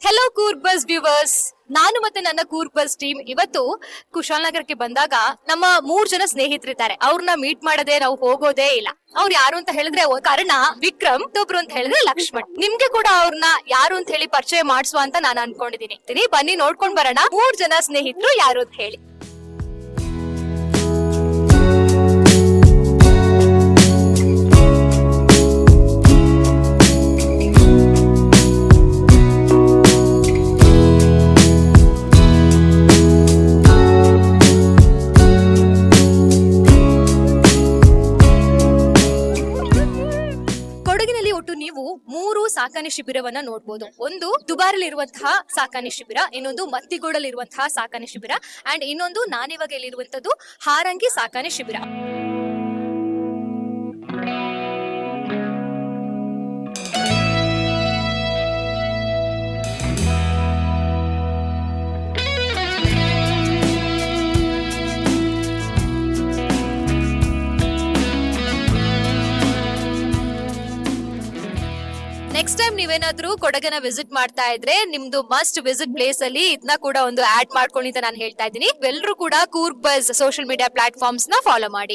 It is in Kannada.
ಹೆಲೋ ಕೂರ್ಗ್ ಬಸ್ ವ್ಯೂವರ್ಸ್, ನಾನು ಮತ್ತೆ ನನ್ನ ಕೂರ್ಗ್ ಬಸ್ ಟೀಮ್ ಇವತ್ತು ಕುಶಾಲನಗರಕ್ಕೆ ಬಂದಾಗ ನಮ್ಮ 3 ಜನ ಸ್ನೇಹಿತರಿದ್ದಾರೆ. ಅವ್ರನ್ನ ಮೀಟ್ ಮಾಡದೆ ನಾವು ಹೋಗೋದೇ ಇಲ್ಲ. ಅವ್ರು ಯಾರು ಅಂತ ಹೇಳಿದ್ರೆ ಕಾರಣ ವಿಕ್ರಮ್, ಒಬ್ರು ಅಂತ ಹೇಳಿದ್ರೆ ಲಕ್ಷ್ಮಣ್. ನಿಮ್ಗೆ ಕೂಡ ಅವ್ರನ್ನ ಯಾರು ಅಂತ ಹೇಳಿ ಪರಿಚಯ ಮಾಡಿಸುವ ಅಂತ ನಾನು ಅನ್ಕೊಂಡಿದೀನಿ. ಬನ್ನಿ ನೋಡ್ಕೊಂಡ್ ಬರೋಣ 3 ಜನ ಸ್ನೇಹಿತರು ಯಾರು ಅಂತ ಹೇಳಿ. ಕೊಡಗಿನಲ್ಲಿ ಒಟ್ಟು ನೀವು 3 ಸಾಕಾಣೆ ಶಿಬಿರವನ್ನ ನೋಡಬಹುದು. ಒಂದು ದುಬಾರಿಲಿರುವಂತಹ ಸಾಕಾಣೆ ಶಿಬಿರ, ಇನ್ನೊಂದು ಮತ್ತಿಗೋಡಲ್ಲಿರುವಂತಹ ಸಾಕಾಣೆ ಶಿಬಿರ ಅಂಡ್ ಇನ್ನೊಂದು ನಾನಿವಾಗೆಲ್ಲಿರುವಂತದ್ದು ಹಾರಂಗಿ ಸಾಕಾಣೆ ಶಿಬಿರ. ನೆಕ್ಸ್ಟ್ ಟೈಮ್ ನೀವೇನಾದ್ರೂ ಕೊಡಗನ ವಿಸಿಟ್ ಮಾಡ್ತಾ ಇದ್ರೆ ನಿಮ್ದು ಮಸ್ಟ್ ವಿಸಿಟ್ ಪ್ಲೇಸ್ ಅಲ್ಲಿ ಇದನ್ನ ಕೂಡ ಒಂದು ಆಡ್ ಮಾಡ್ಕೊಳ್ಳಿ ಅಂತ ನಾನು ಹೇಳ್ತಾ ಇದ್ದೀನಿ. ಎಲ್ಲರೂ ಕೂಡ Coorg bus social media platforms ನ ಫಾಲೋ ಮಾಡಿ.